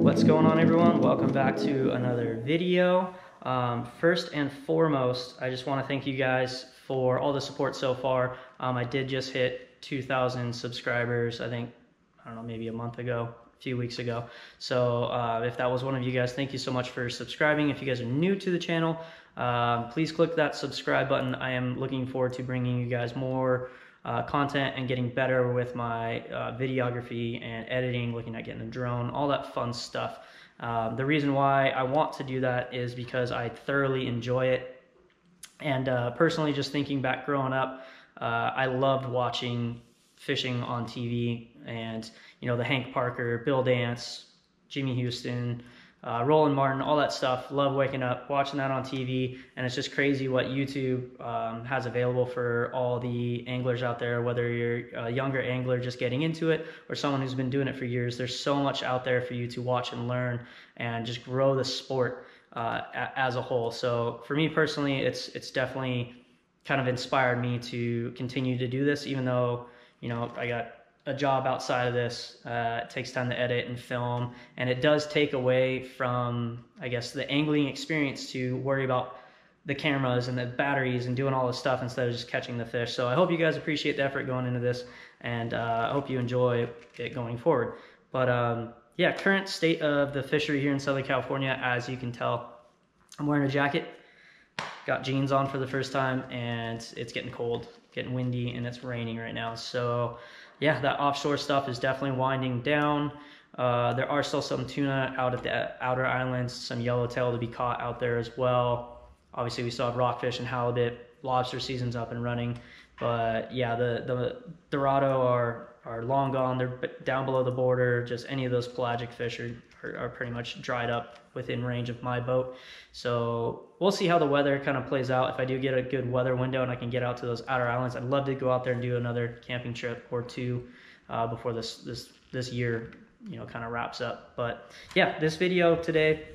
What's going on, everyone? Welcome back to another video. First and foremost, I just want to thank you guys for all the support so far. I did just hit 2,000 subscribers, I think, I don't know, maybe a month ago, a few weeks ago. So if that was one of you guys, thank you so much for subscribing. If you guys are new to the channel, please click that subscribe button. I am looking forward to bringing you guys more content and getting better with my videography and editing, looking at getting a drone, all that fun stuff. The reason why I want to do that is because I thoroughly enjoy it. And personally, just thinking back growing up, I loved watching fishing on TV, and you know, the Hank Parker, Bill Dance, Jimmy Houston, Roland Martin, all that stuff. Love waking up, watching that on TV, and it's just crazy what YouTube has available for all the anglers out there, whether you're a younger angler just getting into it or someone who's been doing it for years. There's so much out there for you to watch and learn and just grow the sport as a whole. So for me personally, it's definitely kind of inspired me to continue to do this, even though, you know, I got a job outside of this. It takes time to edit and film, and it does take away from, I guess, the angling experience to worry about the cameras and the batteries and doing all this stuff instead of just catching the fish. So I hope you guys appreciate the effort going into this, and I hope you enjoy it going forward. But yeah, current state of the fishery here in Southern California, as you can tell, I'm wearing a jacket, got jeans on for the first time, and it's getting cold, getting windy, and it's raining right now. So yeah, that offshore stuff is definitely winding down. There are still some tuna out at the outer islands, some yellowtail to be caught out there as well. Obviously, we still have rockfish and halibut. Lobster season's up and running. But yeah, the Dorado are long gone. They're down below the border. Just any of those pelagic fish are pretty much dried up within range of my boat. So we'll see how the weather kind of plays out. If I do get a good weather window and I can get out to those outer islands, I'd love to go out there and do another camping trip or two before this year, you know, kind of wraps up. But yeah, this video today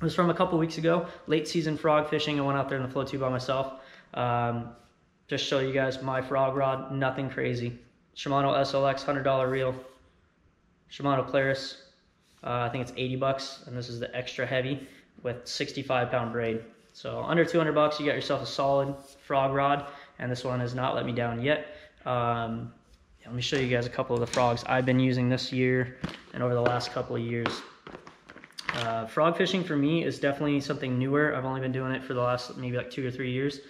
was from a couple weeks ago, late season frog fishing. I went out there in the flow tube by myself. Just show you guys my frog rod, nothing crazy. Shimano SLX $100 reel, Shimano Polaris, I think it's 80 bucks, and this is the extra heavy with 65-pound braid. So under 200 bucks, you got yourself a solid frog rod, and this one has not let me down yet. Let me show you guys a couple of the frogs I've been using this year and over the last couple of years. Frog fishing for me is definitely something newer. I've only been doing it for the last maybe like 2 or 3 years.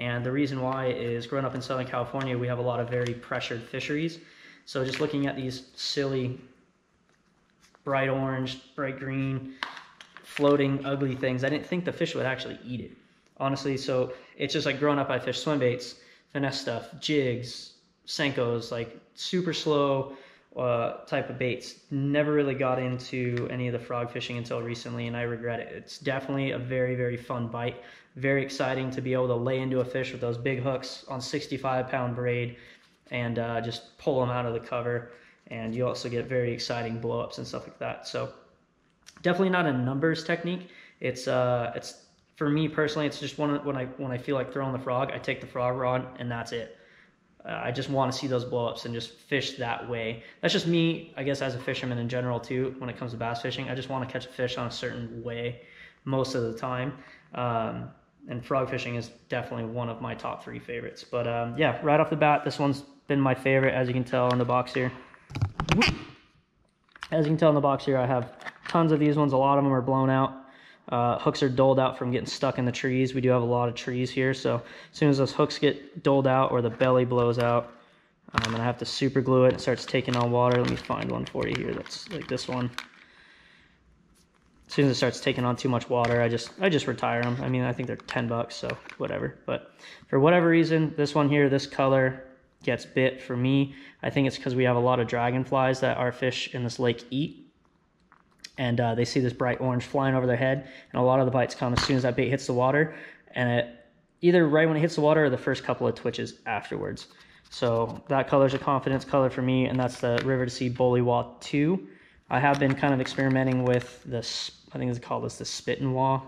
And the reason why is, growing up in Southern California, we have a lot of very pressured fisheries. So just looking at these silly, bright orange, bright green, floating, ugly things, I didn't think the fish would actually eat it, honestly. So it's just like growing up, I fished swim baits, finesse stuff, jigs, Senkos, like super slow type of baits. Never really got into any of the frog fishing until recently, and I regret it. It's definitely a very, very fun bite. Very exciting to be able to lay into a fish with those big hooks on 65-pound braid and just pull them out of the cover. And you also get very exciting blow-ups and stuff like that. So definitely not a numbers technique. It's for me personally, it's just when I feel like throwing the frog, I take the frog rod and that's it. I just want to see those blow-ups and just fish that way. That's just me, I guess, as a fisherman in general too. When it comes to bass fishing, I just want to catch a fish on a certain way most of the time. And frog fishing is definitely one of my top 3 favorites. But yeah, right off the bat, this one's been my favorite, as you can tell in the box here. As you can tell in the box here, I have tons of these ones. A lot of them are blown out. Hooks are doled out from getting stuck in the trees. We do have a lot of trees here, so as soon as those hooks get doled out or the belly blows out, and I have to super glue it, it starts taking on water. Let me find one for you here that's like this one. as soon as it starts taking on too much water, I just retire them. I mean, I think they're 10 bucks, so whatever. But for whatever reason, this one here, this color gets bit for me. I think it's because we have a lot of dragonflies that our fish in this lake eat. And they see this bright orange flying over their head, and a lot of the bites come as soon as that bait hits the water, and it either right when it hits the water or the first couple of twitches afterwards. So that color's a confidence color for me, and that's the River to Sea Bullywah 2. I have been kind of experimenting with this, I think it's called this, the Spit and Wah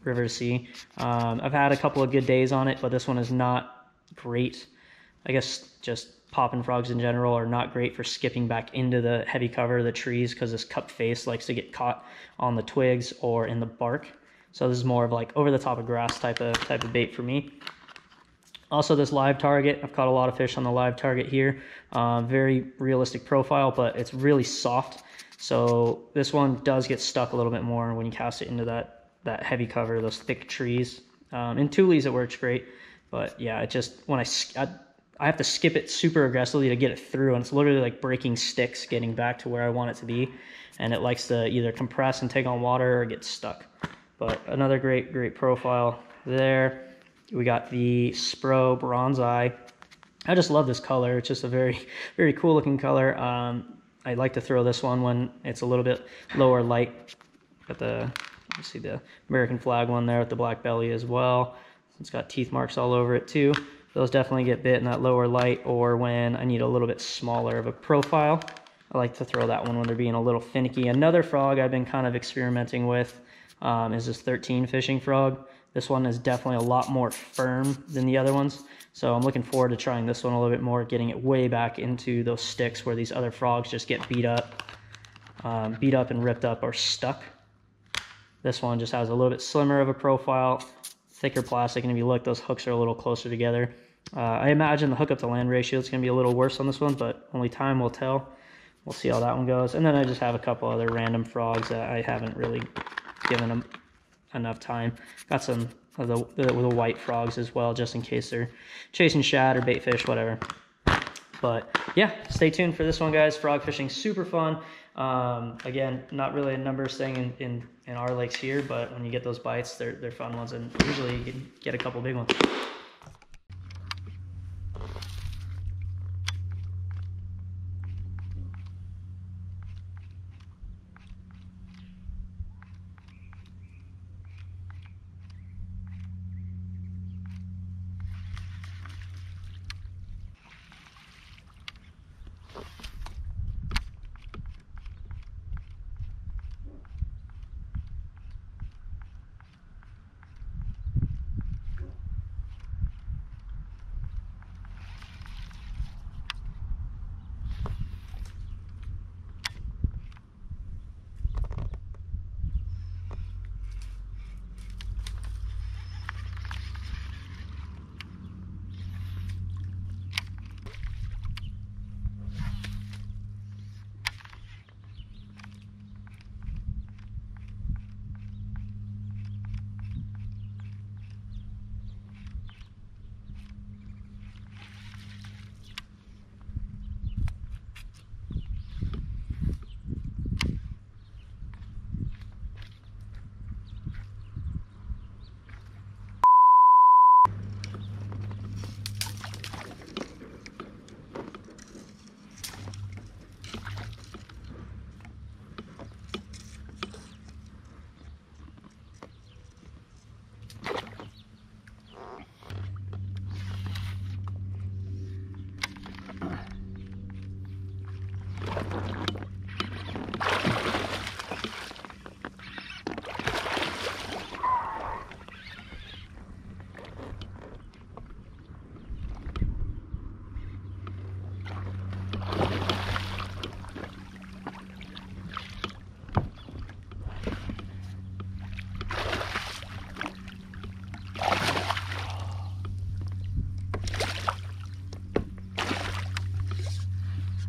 River to Sea. I've had a couple of good days on it, but this one is not great. I guess just popping frogs in general are not great for skipping back into the heavy cover of the trees because this cup face likes to get caught on the twigs or in the bark. So this is more of like over the top of grass type of bait for me. Also this live target, I've caught a lot of fish on the live target here. Very realistic profile, but it's really soft. So this one does get stuck a little bit more when you cast it into that heavy cover, those thick trees. In Thule's it works great, but yeah, it just, when I have to skip it super aggressively to get it through, and it's literally like breaking sticks getting back to where I want it to be, and it likes to either compress and take on water or get stuck. But another great profile there. We got the Spro Bronze Eye. I just love this color. It's just a very cool looking color. I like to throw this one when it's a little bit lower light. Got the, you see the American flag one there with the black belly as well. It's got teeth marks all over it too. Those definitely get bit in that lower light, or when I need a little bit smaller of a profile. I like to throw that one when they're being a little finicky. Another frog I've been kind of experimenting with is this 13 fishing frog. This one is definitely a lot more firm than the other ones. So I'm looking forward to trying this one a little bit more, getting it way back into those sticks where these other frogs just get beat up and ripped up or stuck. This one just has a little bit slimmer of a profile, thicker plastic, and if you look, those hooks are a little closer together. I imagine the hook up to land ratio is going to be a little worse on this one, but only time will tell. We'll see how that one goes. And then I just have a couple other random frogs that I haven't really given them enough time. Got some of the white frogs as well, just in case they're chasing shad or bait fish, whatever. But yeah, stay tuned for this one, guys. Frog fishing, super fun. Again, not really a numbers thing in our lakes here, but when you get those bites, they're fun ones, and usually you can get a couple big ones.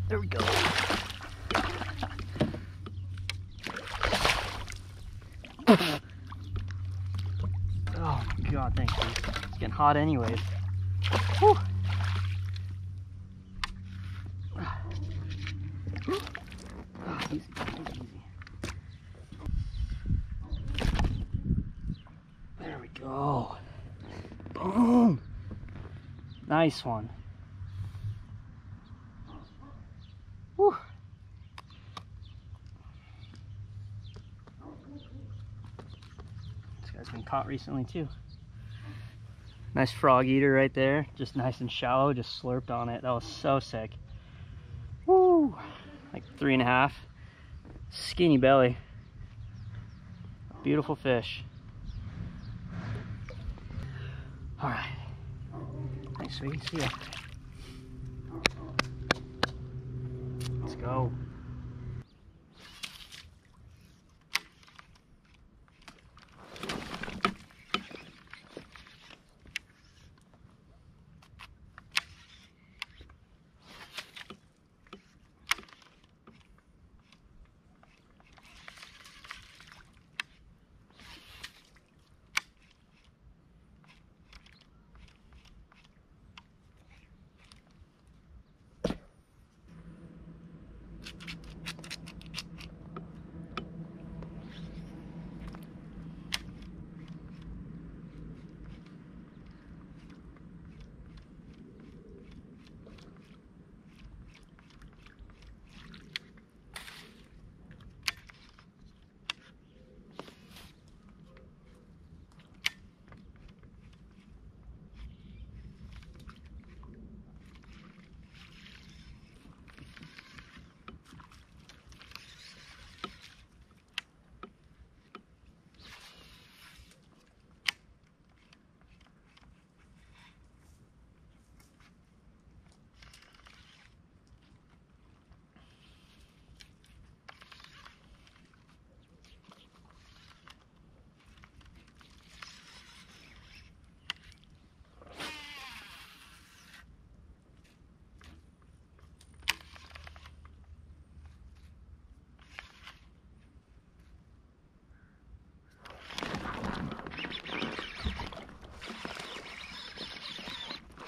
There we go. Oh my god, thanks, dude. It's getting hot anyways. Whew. Oh, easy, easy. Boom. Nice one. Whew. This guy's been caught recently too. Nice frog eater right there. Just nice and shallow, just slurped on it. That was so sick. Woo! Like 3.5. Skinny belly. Beautiful fish. All right. Thanks, sweetie. See ya. Let's go.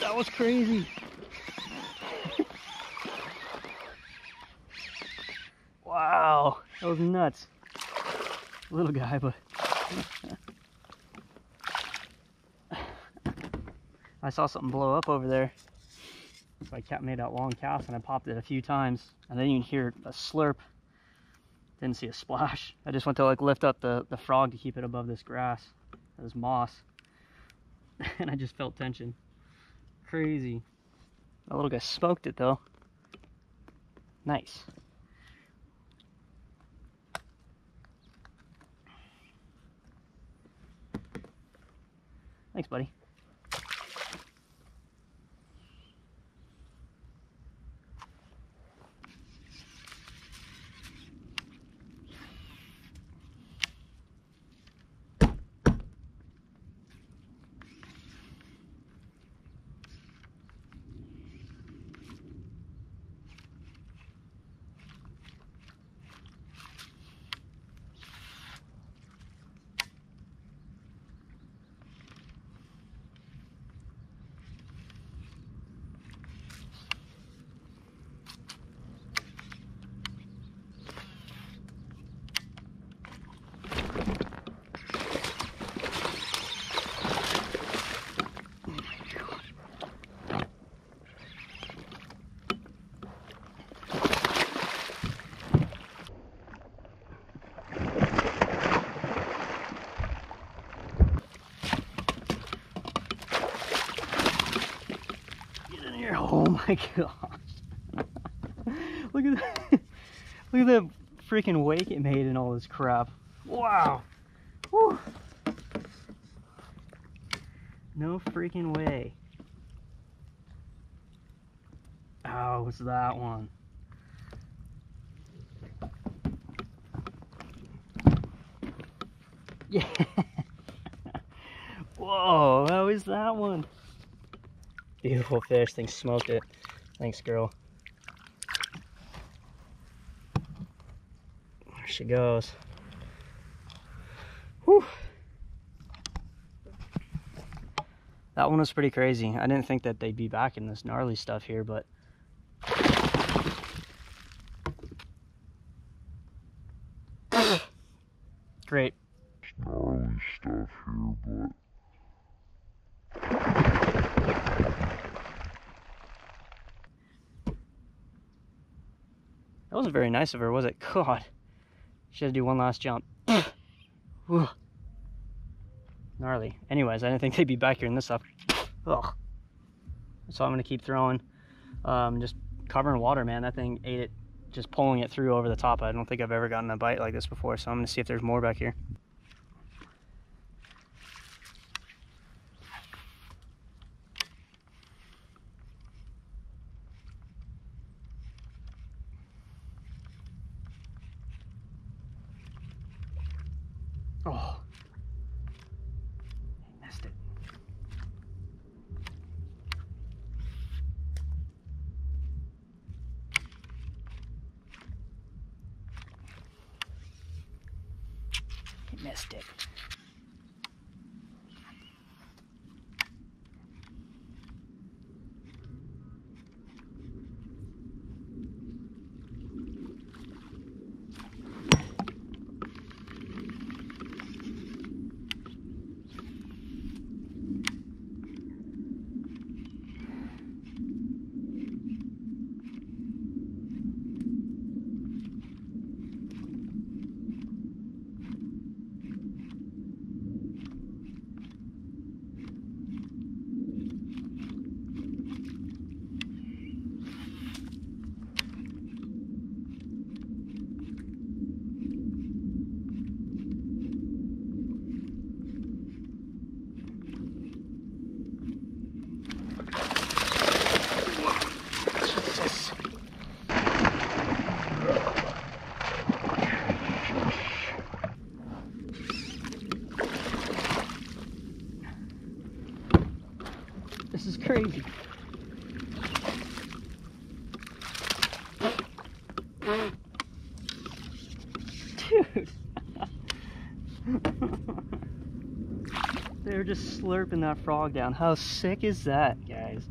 That was crazy. Wow, that was nuts. Little guy, but I saw something blow up over there. So I made that long cast and I popped it a few times. I didn't even hear a slurp. Didn't see a splash. I just went to like lift up the frog to keep it above this grass, this moss. And I just felt tension. Crazy. That little guy smoked it though. Nice. Thanks, buddy. Oh my gosh. Look at that. Look at the freaking wake it made and all this crap. Wow. Whew. No freaking way. Oh, what's that one? Yeah. Whoa, how is that one? Beautiful fish. Thing smoked it. Thanks, girl. There she goes. Whew. That one was pretty crazy. I didn't think that they'd be back in this gnarly stuff here, but great. Gnarly stuff here, but That wasn't very nice of her, was it? God. She had to do one last jump. Gnarly. Anyways, I didn't think they'd be back here in this stuff. Ugh. So I'm going to keep throwing. Just covering water, man. That thing ate it. Just pulling it through over the top. I don't think I've ever gotten a bite like this before. So I'm going to see if there's more back here. Oh, I missed it. I missed it. This is crazy. Dude. They're just slurping that frog down. How sick is that, guys?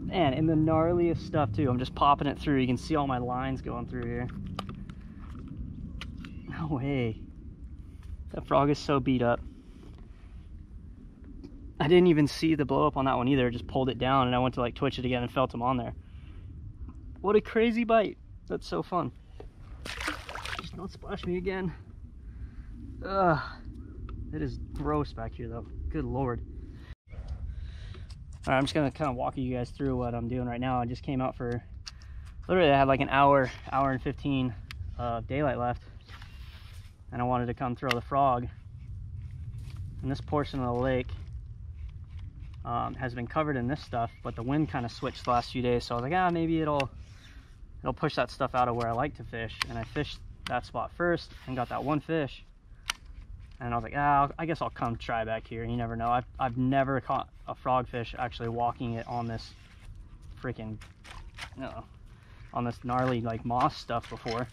Man, and the gnarliest stuff too. I'm just popping it through. You can see all my lines going through here. No way. That frog is so beat up. I didn't even see the blow up on that one either. I just pulled it down and I went to like twitch it again and felt him on there. What a crazy bite. That's so fun. Just don't splash me again. Ugh. It is gross back here though. Good Lord. Alright, I'm just gonna kind of walk you guys through what I'm doing right now. I just came out for, literally I had like an hour and 15 daylight left. And I wanted to come throw the frog. And this portion of the lake has been covered in this stuff, but the wind kind of switched the last few days, so I was like, maybe it'll push that stuff out of where I like to fish. And I fished that spot first and got that one fish, and I was like, I guess I'll come try back here. You never know. I've never caught a frogfish actually walking it on this freaking on this gnarly like moss stuff before.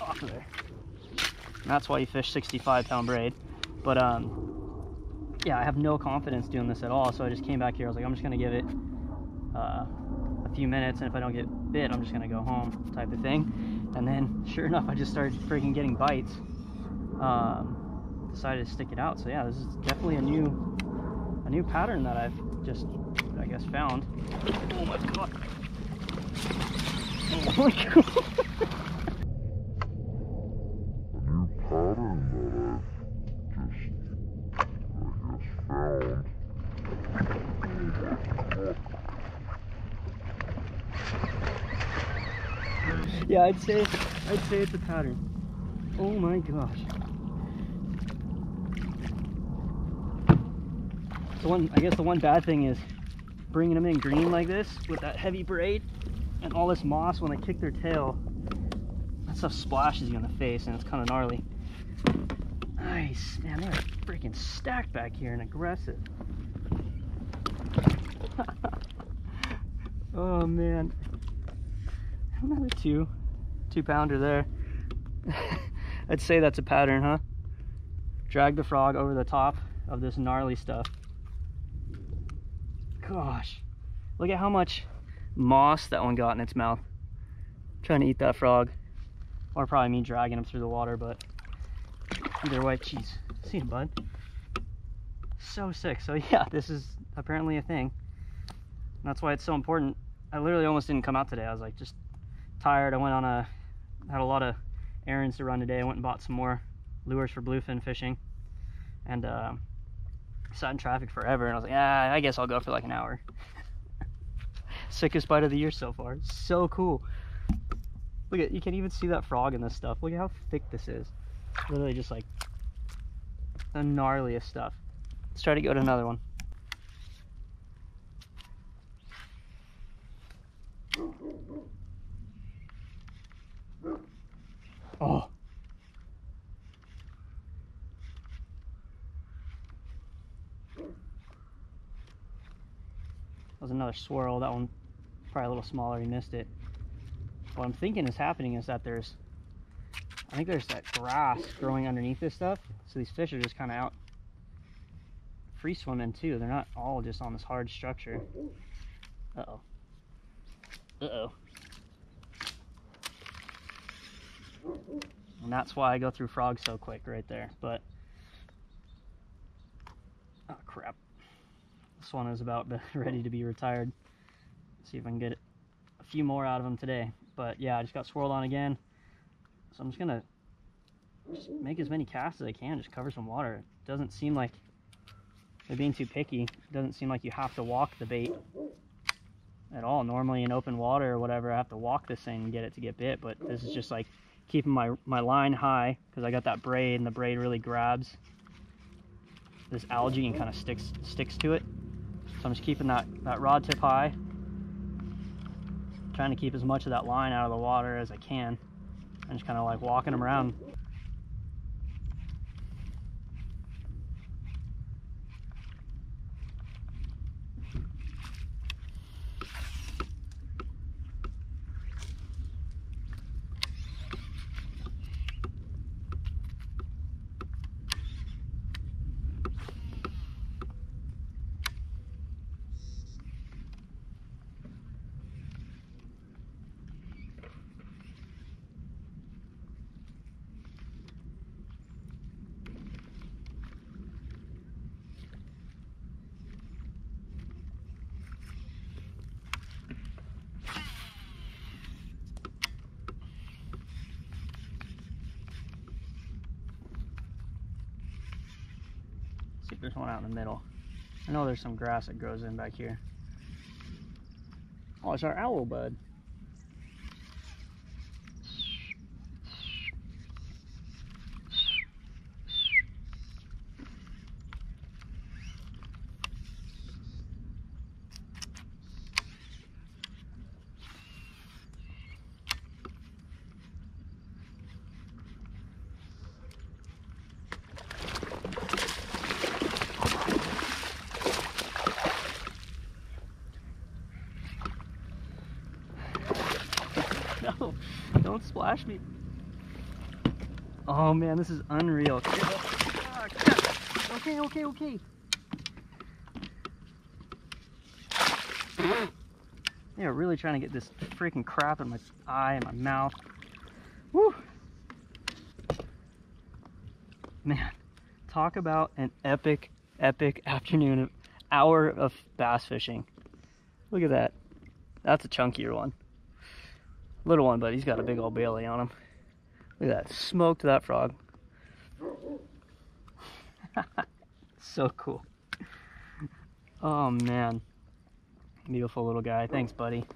Off of there. And that's why you fish 65-pound braid. But yeah, I have no confidence doing this at all, so I just came back here. I was like, I'm just gonna give it a few minutes, and if I don't get bit, I'm just gonna go home, type of thing. And then sure enough, I just started freaking getting bites. Decided to stick it out. So yeah, this is definitely a new pattern that I've just, I guess, found. Oh my god. Oh my god. Yeah, I'd say it's a pattern. Oh my gosh. I guess the one bad thing is bringing them in green like this with that heavy braid and all this moss. When they kick their tail, that stuff splashes you in the face and it's kind of gnarly. Nice, man, they're freaking stacked back here and aggressive. Oh man. Another 2-pounder there. I'd say that's a pattern, huh? Drag the frog over the top of this gnarly stuff. Gosh, look at how much moss that one got in its mouth. I'm trying to eat that frog, or probably me dragging him through the water, but either way, jeez. See him, bud. So sick. So yeah, this is apparently a thing. And that's why it's so important. I literally almost didn't come out today. I was like, just tired. Had a lot of errands to run today. I went and bought some more lures for bluefin fishing, and sat in traffic forever, and I was like, I guess I'll go for like an hour. Sickest bite of the year so far. So cool. Look at, you can even see that frog in this stuff. Look at how thick this is. Literally just like the gnarliest stuff. Let's try to go to another one. Oh. That was another swirl. That one probably a little smaller. He missed it. What I'm thinking is happening is that I think there's that grass growing underneath this stuff. So these fish are just kind of out free swimming too. They're not all just on this hard structure. Uh-oh. Uh-oh. And that's why I go through frogs so quick right there. But, oh crap. This one is about ready to be retired. See if I can get a few more out of them today. But yeah, I just got swirled on again. So I'm just gonna make as many casts as I can, just cover some water. It doesn't seem like they're being too picky. It doesn't seem like you have to walk the bait at all. Normally in open water or whatever, I have to walk this thing and get it to get bit, but this is just like keeping my line high because I got that braid, and the braid really grabs this algae and kind of sticks to it. So I'm just keeping that rod tip high, trying to keep as much of that line out of the water as I can, and just kind of like walking them around. See if there's one out in the middle. I know there's some grass that grows in back here. Oh, it's our owl bud. No, don't splash me. Oh man, this is unreal. Okay. They are really trying to get this freaking crap in my eye and my mouth. Woo! Man, talk about an epic afternoon, hour of bass fishing. Look at that. That's a chunkier one. Little one, but he's got a big old Bailey on him. Look at that. Smoked that frog. So cool. Oh man. Beautiful little guy. Thanks, buddy.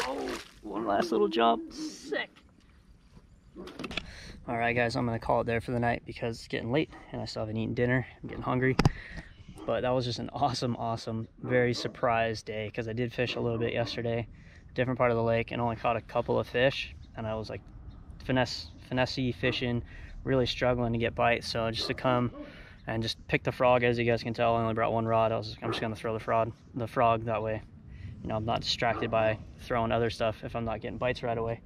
Oh, one last little jump. Sick. Alright guys, I'm going to call it there for the night because it's getting late and I still haven't eaten dinner. I'm getting hungry. But that was just an awesome, very surprised day because I did fish a little bit yesterday. Different part of the lake, and only caught a couple of fish, and I was like finesse-y fishing, really struggling to get bites. So just to come and just pick the frog, as you guys can tell, I only brought one rod. I'm just gonna throw the frog that way, you know, I'm not distracted by throwing other stuff if I'm not getting bites right away.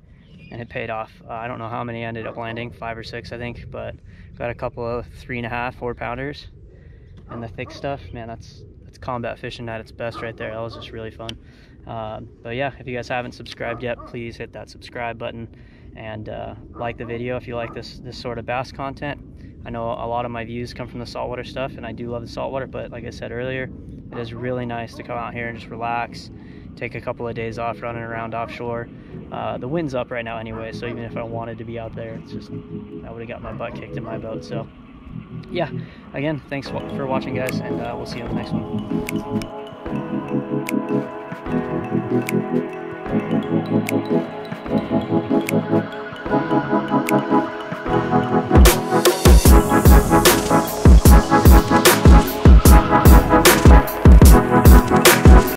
And it paid off. I don't know how many I ended up landing, 5 or 6 I think, but got a couple of 3.5, 4 pounders, and the thick stuff, man, that's combat fishing at its best right there. That was just really fun. But yeah, if you guys haven't subscribed yet, please hit that subscribe button and like the video if you like this sort of bass content. I know a lot of my views come from the saltwater stuff, and I do love the saltwater, but like I said earlier, it is really nice to come out here and just relax, take a couple of days off running around offshore. The wind's up right now anyway, so even if I wanted to be out there, it's just, I would have got my butt kicked in my boat. So yeah, again, thanks for watching, guys, and we'll see you on the next one.